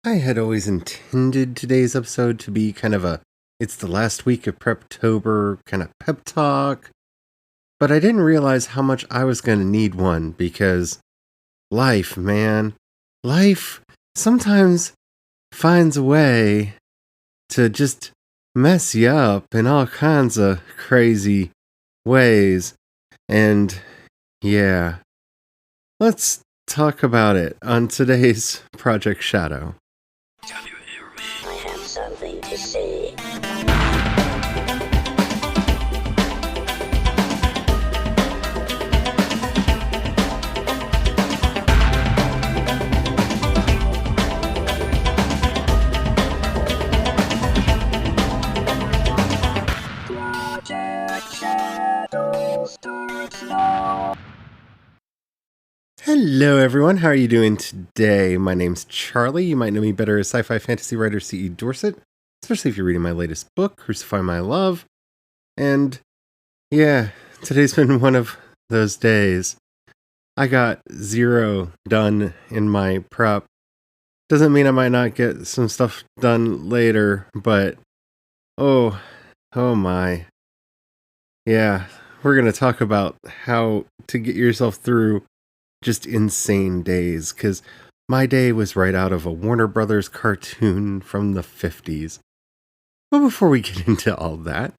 I had always intended today's episode to be it's the last week of Preptober kind of pep talk, but I didn't realize how much I was going to need one because life, man, life sometimes finds a way to just mess you up in all kinds of crazy ways. And yeah, let's talk about it on today's Project Shadow. Can you hear me? I have something to say. Project Shadow starts now. Hello, everyone. How are you doing today? My name's Charlie. You might know me better as sci-fi fantasy writer C.E. Dorset, especially if you're reading my latest book, Crucify My Love. And yeah, today's been one of those days. I got 0 done in my prep. Doesn't mean I might not get some stuff done later, but oh my. Yeah, we're going to talk about how to get yourself through just insane days, because my day was right out of a Warner Brothers cartoon from the 50s. But before we get into all that,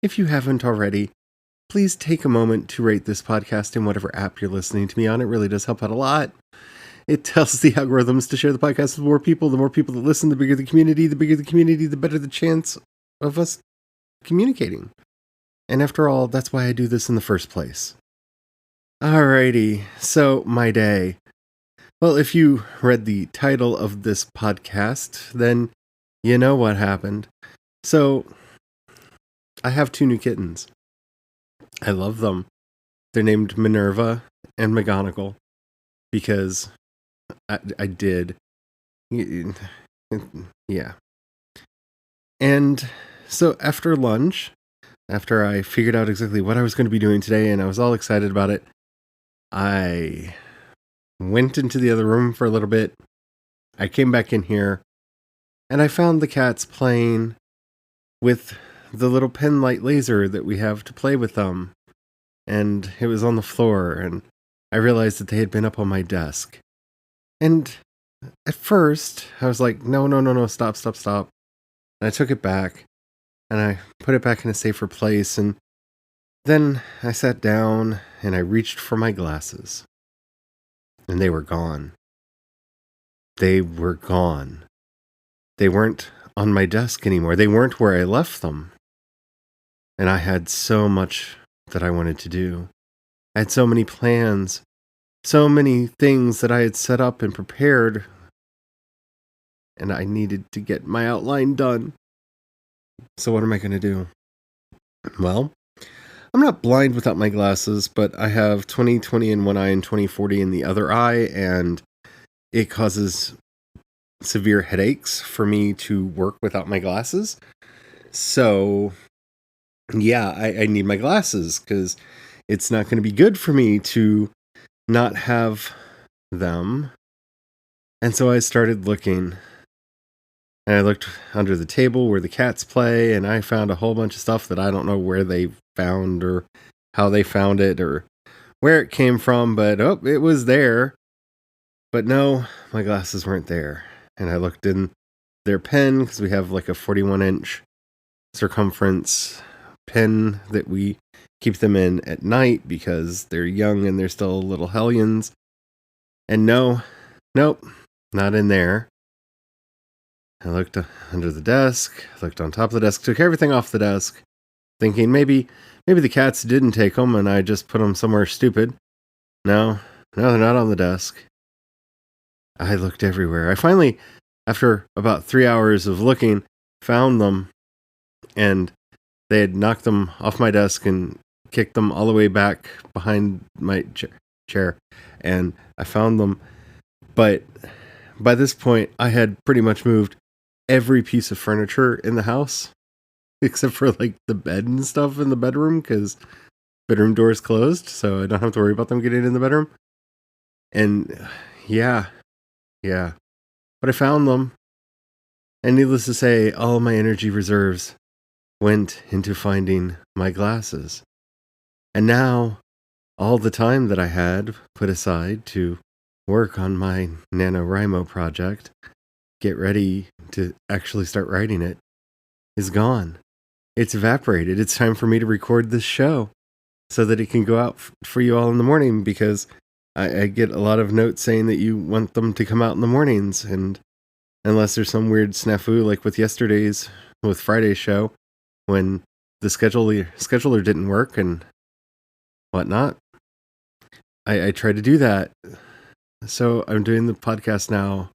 if you haven't already, please take a moment to rate this podcast in whatever app you're listening to me on. It really does help out a lot. It tells the algorithms to share the podcast with more people. The more people that listen, the bigger the community. The bigger the community, the better the chance of us communicating. And after all, that's why I do this in the first place. Alrighty, so my day. Well, if you read the title of this podcast, then you know what happened. So, I have 2 new kittens. I love them. They're named Minerva and McGonagall because I did. Yeah. And so after lunch, after I figured out exactly what I was going to be doing today and I was all excited about it, I went into the other room for a little bit. I came back in here and I found the cats playing with the little pen light laser that we have to play with them. And it was on the floor, and I realized that they had been up on my desk. And at first, I was like, no, stop. And I took it back, and I put it back in a safer place, and then I sat down, and I reached for my glasses. And they were gone. They were gone. They weren't on my desk anymore. They weren't where I left them. And I had so much that I wanted to do. I had so many plans, so many things that I had set up and prepared, and I needed to get my outline done. So what am I going to do? Well, I'm not blind without my glasses, but I have 20/20 in one eye and 20/40 in the other eye, and it causes severe headaches for me to work without my glasses. So yeah, I need my glasses because it's not going to be good for me to not have them. And so I started looking. And I looked under the table where the cats play, and I found a whole bunch of stuff that I don't know where they found or how they found it or where it came from, but it was there. But no, my glasses weren't there. And I looked in their pen because we have like a 41-inch circumference pen that we keep them in at night because they're young and they're still little hellions. And nope, not in there. I looked under the desk, looked on top of the desk, took everything off the desk, thinking maybe the cats didn't take them and I just put them somewhere stupid. No, they're not on the desk. I looked everywhere. I finally, after about 3 hours of looking, found them, and they had knocked them off my desk and kicked them all the way back behind my chair, and I found them. But by this point, I had pretty much moved every piece of furniture in the house, except for like the bed and stuff in the bedroom, because bedroom door is closed, so I don't have to worry about them getting in the bedroom. And yeah. But I found them, And needless to say, all my energy reserves went into finding my glasses. And now, all the time that I had put aside to work on my NaNoWriMo project, get ready to actually start writing it, is gone. It's evaporated. It's time for me to record this show so that it can go out for you all in the morning, because I get a lot of notes saying that you want them to come out in the mornings, and unless there's some weird snafu like with Friday's show, when the scheduler didn't work and whatnot, I try to do that. So I'm doing the podcast now,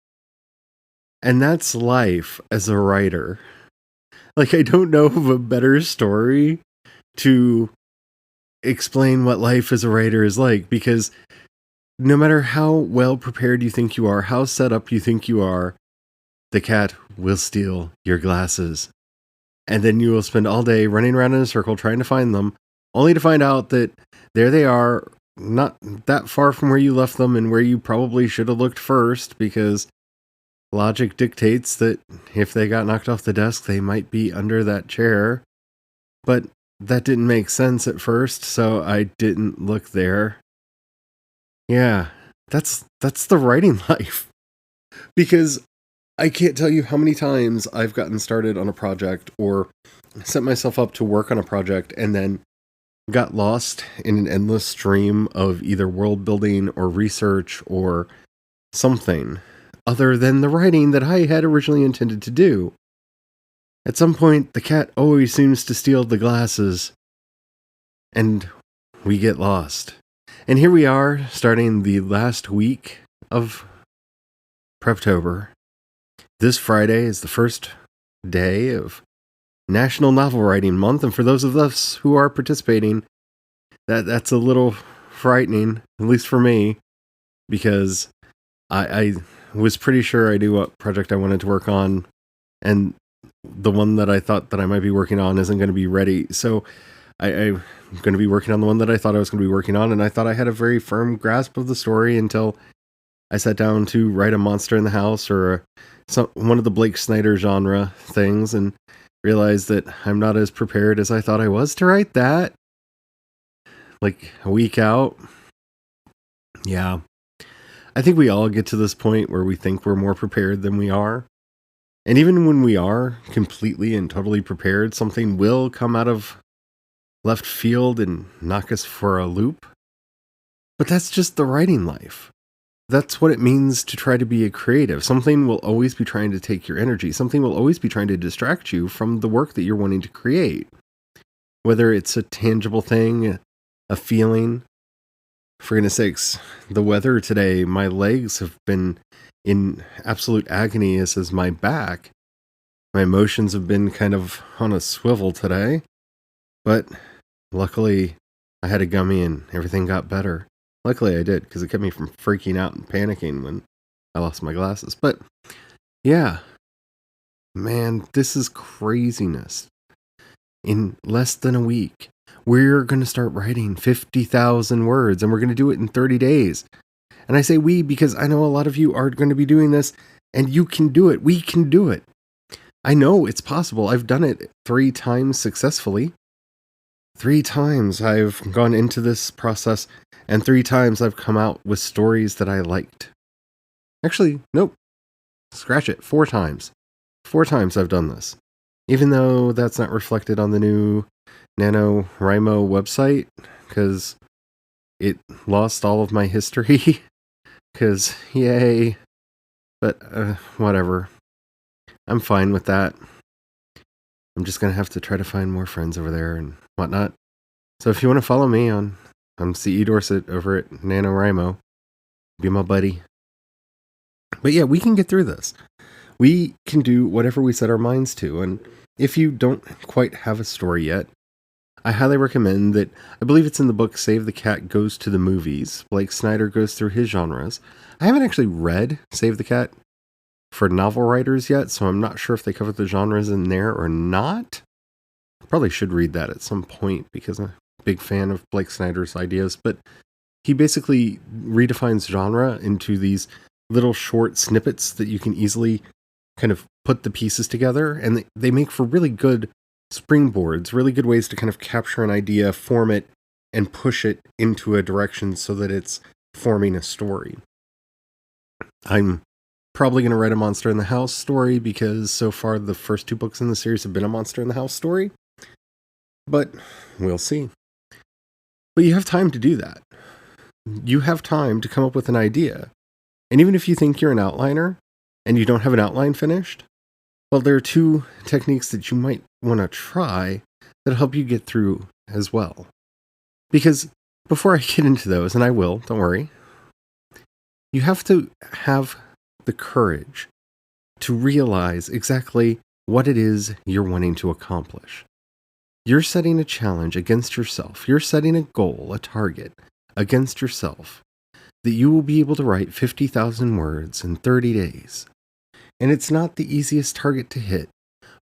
and that's life as a writer. Like, I don't know of a better story to explain what life as a writer is like, because no matter how well prepared you think you are, how set up you think you are, the cat will steal your glasses. And then you will spend all day running around in a circle trying to find them, only to find out that there they are, not that far from where you left them and where you probably should have looked first, because logic dictates that if they got knocked off the desk, they might be under that chair. But that didn't make sense at first, so I didn't look there. Yeah, that's the writing life. Because I can't tell you how many times I've gotten started on a project or set myself up to work on a project and then got lost in an endless stream of either world building or research or something other than the writing that I had originally intended to do. At some point, the cat always seems to steal the glasses, and we get lost. And here we are, starting the last week of Preptober. This Friday is the first day of National Novel Writing Month, and for those of us who are participating, that's a little frightening, at least for me, because I was pretty sure I knew what project I wanted to work on, and the one that I thought that I might be working on isn't going to be ready. So I'm going to be working on the one that I thought I was going to be working on, and I thought I had a very firm grasp of the story until I sat down to write a monster in the house or one of the Blake Snyder genre things, and realized that I'm not as prepared as I thought I was to write that. Like a week out. Yeah. I think we all get to this point where we think we're more prepared than we are. And even when we are completely and totally prepared, something will come out of left field and knock us for a loop. But that's just the writing life. That's what it means to try to be a creative. Something will always be trying to take your energy. Something will always be trying to distract you from the work that you're wanting to create. Whether it's a tangible thing, a feeling. For goodness sakes, the weather today, my legs have been in absolute agony, as is my back. My emotions have been kind of on a swivel today. But luckily, I had a gummy and everything got better. Luckily I did, because it kept me from freaking out and panicking when I lost my glasses. But yeah, man, this is craziness. In less than a week, we're going to start writing 50,000 words, and we're going to do it in 30 days. And I say we because I know a lot of you are going to be doing this, and you can do it. We can do it. I know it's possible. I've done it 3 times successfully. 3 times I've gone into this process, and 3 times I've come out with stories that I liked. Actually, nope. Scratch it. 4 times. 4 times I've done this. Even though that's not reflected on the new NaNoWriMo website, because it lost all of my history. Because, yay. But, whatever. I'm fine with that. I'm just going to have to try to find more friends over there and whatnot. So if you want to follow me I'm C.E. Dorset over at NaNoWriMo. Be my buddy. But yeah, we can get through this. We can do whatever we set our minds to. And if you don't quite have a story yet, I highly recommend that. I believe it's in the book Save the Cat Goes to the Movies. Blake Snyder goes through his genres. I haven't actually read Save the Cat for novel writers yet, so I'm not sure if they cover the genres in there or not. Probably should read that at some point because I'm a big fan of Blake Snyder's ideas. But he basically redefines genre into these little short snippets that you can easily kind of put the pieces together, and they make for really good springboards, really good ways to kind of capture an idea, form it, and push it into a direction so that it's forming a story. I'm probably going to write a Monster in the House story because so far the first 2 books in the series have been a Monster in the House story, but we'll see. But you have time to do that. You have time to come up with an idea. And even if you think you're an outliner and you don't have an outline finished, well, there are 2 techniques that you might want to try that help you get through as well. Because before I get into those, and I will, don't worry, you have to have the courage to realize exactly what it is you're wanting to accomplish. You're setting a challenge against yourself. You're setting a goal, a target against yourself that you will be able to write 50,000 words in 30 days. And it's not the easiest target to hit,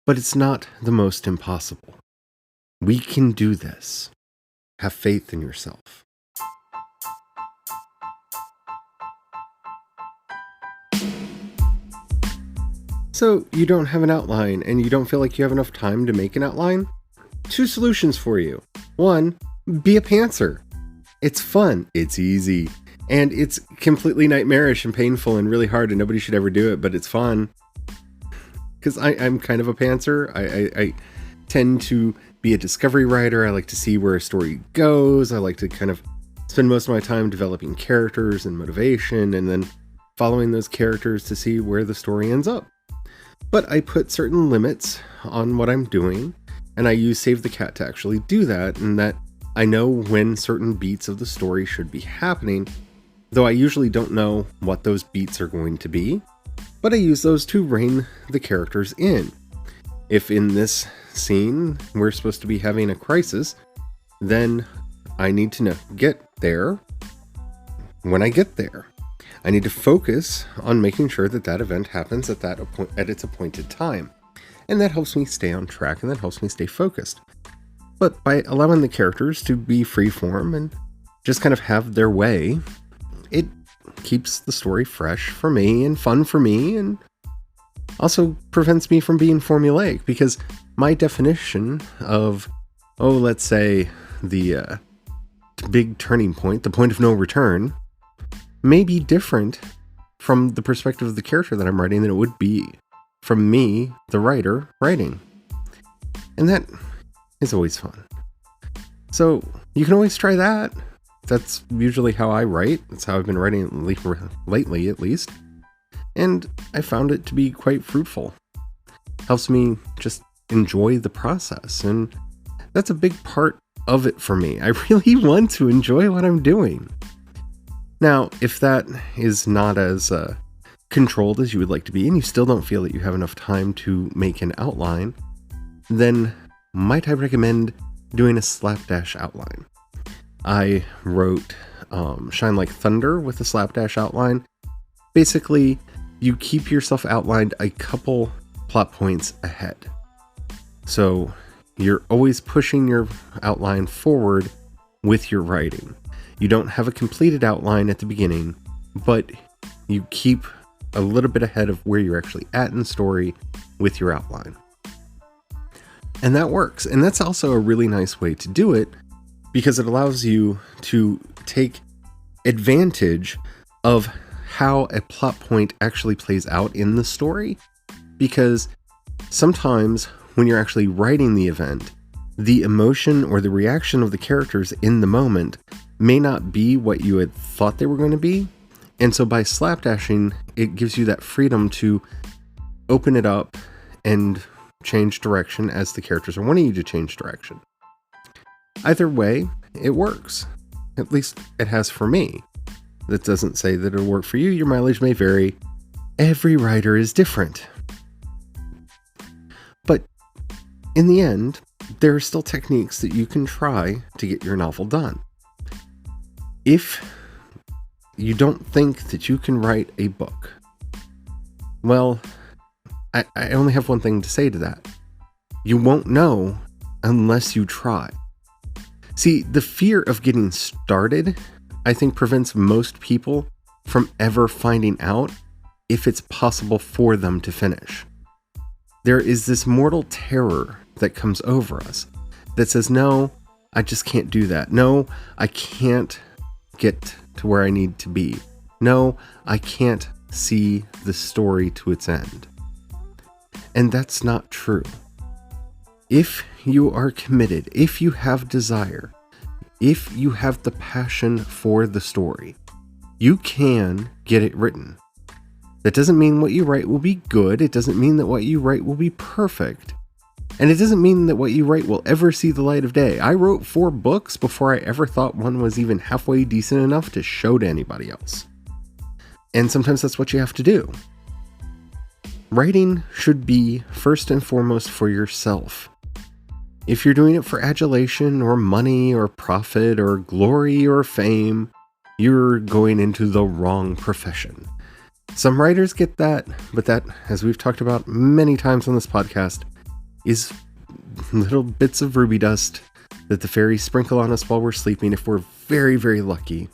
but it's not the most impossible. We can do this. Have faith in yourself. So, you don't have an outline and you don't feel like you have enough time to make an outline? 2 solutions for you. 1, be a pantser. It's fun, it's easy, and it's completely nightmarish and painful and really hard, and nobody should ever do it, but it's fun. Because I'm kind of a pantser. I tend to be a discovery writer. I like to see where a story goes. I like to kind of spend most of my time developing characters and motivation, and then following those characters to see where the story ends up. But I put certain limits on what I'm doing, and I use Save the Cat to actually do that, and that I know when certain beats of the story should be happening, though I usually don't know what those beats are going to be, but I use those to rein the characters in. If in this scene we're supposed to be having a crisis, then I need to get there when I get there. I need to focus on making sure that that event happens at its appointed time. And that helps me stay on track, and that helps me stay focused. But by allowing the characters to be freeform and just kind of have their way, it keeps the story fresh for me and fun for me, and also prevents me from being formulaic, because my definition of, let's say, the big turning point, the point of no return, may be different from the perspective of the character that I'm writing than it would be from me, the writer, writing. And that is always fun. So you can always try that. That's usually how I write. That's how I've been writing lately, at least. And I found it to be quite fruitful. Helps me just enjoy the process. And that's a big part of it for me. I really want to enjoy what I'm doing. Now, if that is not as controlled as you would like to be, and you still don't feel that you have enough time to make an outline, then might I recommend doing a slapdash outline. I wrote Shine Like Thunder with a slapdash outline. Basically, you keep yourself outlined a couple plot points ahead. So you're always pushing your outline forward with your writing. You don't have a completed outline at the beginning, but you keep a little bit ahead of where you're actually at in the story with your outline. And that works. And that's also a really nice way to do it, because it allows you to take advantage of how a plot point actually plays out in the story. Because sometimes when you're actually writing the event, the emotion or the reaction of the characters in the moment may not be what you had thought they were going to be. And so by slapdashing, it gives you that freedom to open it up and change direction as the characters are wanting you to change direction. Either way, it works. At least it has for me. That doesn't say that it'll work for you. Your mileage may vary. Every writer is different. But in the end, there are still techniques that you can try to get your novel done. If you don't think that you can write a book, well, I only have one thing to say to that. You won't know unless you try. See, the fear of getting started, I think, prevents most people from ever finding out if it's possible for them to finish. There is this mortal terror that comes over us that says, no, I just can't do that. No, I can't get to where I need to be. No, I can't see the story to its end. And that's not true. If you are committed, if you have desire, if you have the passion for the story, you can get it written. That doesn't mean what you write will be good. It doesn't mean that what you write will be perfect. And it doesn't mean that what you write will ever see the light of day. I wrote 4 books before I ever thought one was even halfway decent enough to show to anybody else. And sometimes that's what you have to do. Writing should be first and foremost for yourself. If you're doing it for adulation or money or profit or glory or fame, you're going into the wrong profession. Some writers get that, but that, as we've talked about many times on this podcast, is little bits of ruby dust that the fairies sprinkle on us while we're sleeping if we're very, very lucky.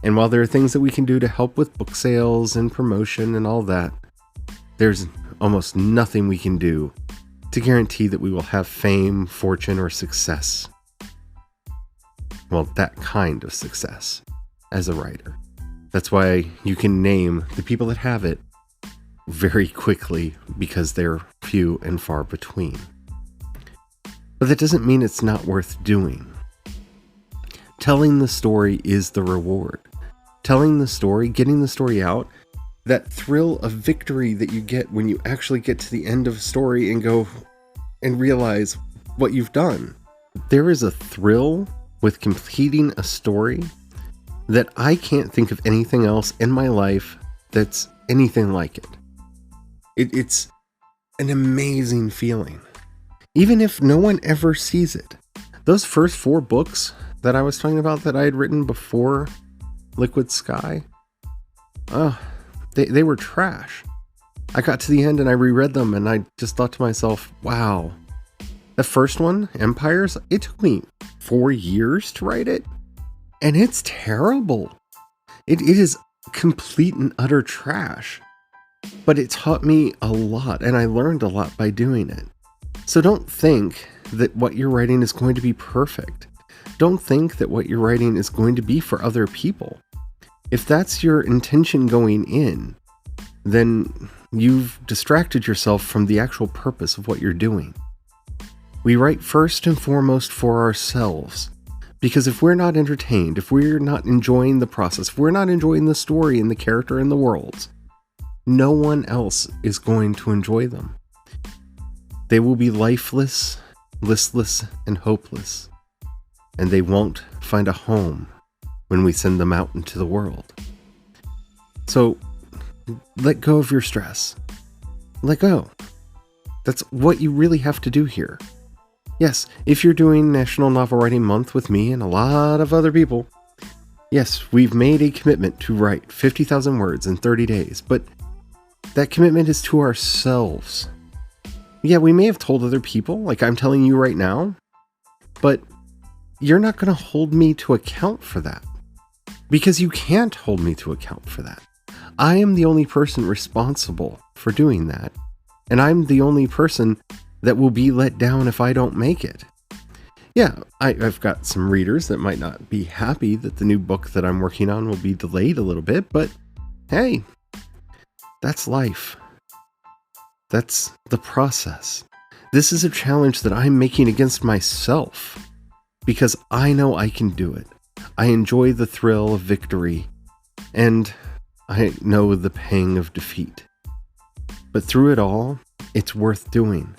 And while there are things that we can do to help with book sales and promotion and all that, there's almost nothing we can do to guarantee that we will have fame, fortune, or success. Well, that kind of success as a writer. That's why you can name the people that have it very quickly, because they're few and far between. But that doesn't mean it's not worth doing. Telling the story is the reward. Telling the story, getting the story out, that thrill of victory that you get when you actually get to the end of a story and go and realize what you've done. There is a thrill with completing a story that I can't think of anything else in my life that's anything like it. It's an amazing feeling. Even if no one ever sees it. Those first 4 books that I was talking about that I had written before Liquid Sky, they were trash. I got to the end and I reread them and I just thought to myself, wow. The first one, Empires, it took me 4 years to write it. And it's terrible. It is complete and utter trash. But it taught me a lot, and I learned a lot by doing it. So don't think that what you're writing is going to be perfect. Don't think that what you're writing is going to be for other people. If that's your intention going in, then you've distracted yourself from the actual purpose of what you're doing. We write first and foremost for ourselves. Because if we're not entertained, if we're not enjoying the process, if we're not enjoying the story and the character and the worlds, no one else is going to enjoy them. They will be lifeless, listless, and hopeless. And they won't find a home when we send them out into the world. So, let go of your stress. Let go. That's what you really have to do here. Yes, if you're doing National Novel Writing Month with me and a lot of other people, yes, we've made a commitment to write 50,000 words in 30 days, but that commitment is to ourselves. Yeah, we may have told other people, like I'm telling you right now, but you're not going to hold me to account for that. Because you can't hold me to account for that. I am the only person responsible for doing that, and I'm the only person that will be let down if I don't make it. Yeah, I've got some readers that might not be happy that the new book that I'm working on will be delayed a little bit, but hey, that's life. That's the process. This is a challenge that I'm making against myself because I know I can do it. I enjoy the thrill of victory, and I know the pang of defeat. But through it all, it's worth doing.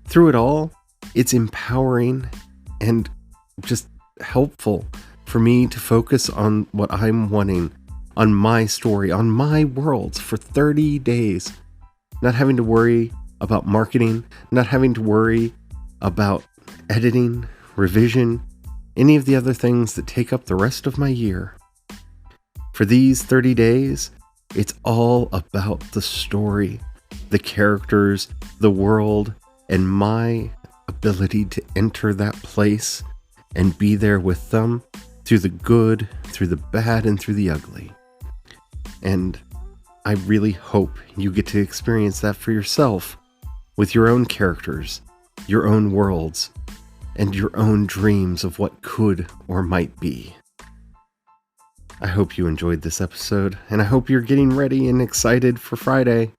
Through it all, it's empowering and just helpful for me to focus on what I'm wanting, on my story, on my worlds for 30 days. Not having to worry about marketing, not having to worry about editing, revision, any of the other things that take up the rest of my year. For these 30 days, it's all about the story, the characters, the world, and my ability to enter that place and be there with them through the good, through the bad, and through the ugly. And I really hope you get to experience that for yourself with your own characters, your own worlds, and your own dreams of what could or might be. I hope you enjoyed this episode, and I hope you're getting ready and excited for Friday.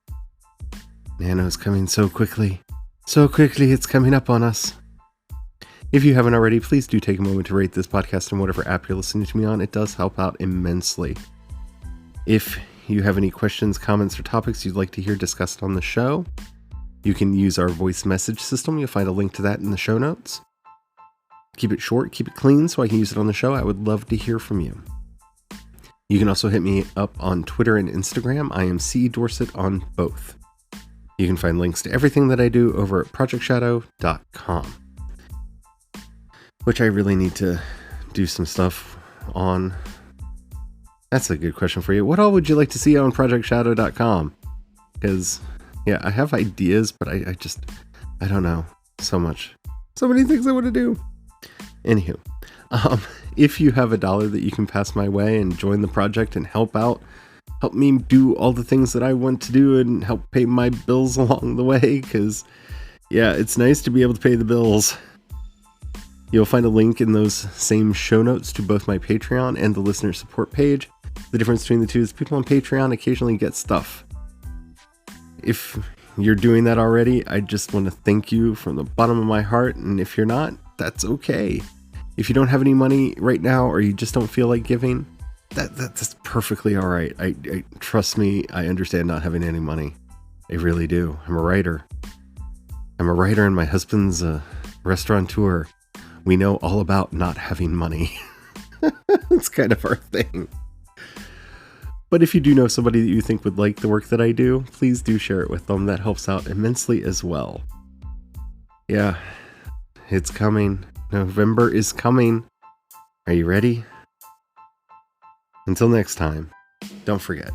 Nano's coming so quickly. So quickly, it's coming up on us. If you haven't already, please do take a moment to rate this podcast on whatever app you're listening to me on. It does help out immensely. If you have any questions, comments, or topics you'd like to hear discussed on the show, you can use our voice message system. You'll find a link to that in the show notes. Keep it short, keep it clean so I can use it on the show. I would love to hear from you. You can also hit me up on Twitter and Instagram. I am C. Dorset on both. You can find links to everything that I do over at projectshadow.com, which I really need to do some stuff on. That's a good question for you. What all would you like to see on projectshadow.com? Because, yeah, I have ideas, but I don't know. So many things I want to do. Anywho, if you have $1 that you can pass my way and join the project and help me do all the things that I want to do and help pay my bills along the way, because, yeah, it's nice to be able to pay the bills. You'll find a link in those same show notes to both my Patreon and the listener support page. The difference between the two is people on Patreon occasionally get stuff. If you're doing that already, I just want to thank you from the bottom of my heart, and if you're not, that's okay. If you don't have any money right now, or you just don't feel like giving, that's perfectly all right. I trust me, I understand not having any money. I really do. I'm a writer, and my husband's a restaurateur. We know all about not having money. It's kind of our thing. But if you do know somebody that you think would like the work that I do, please do share it with them. That helps out immensely as well. Yeah, it's coming. November is coming. Are you ready? Until next time, don't forget,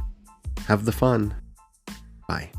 have the fun. Bye.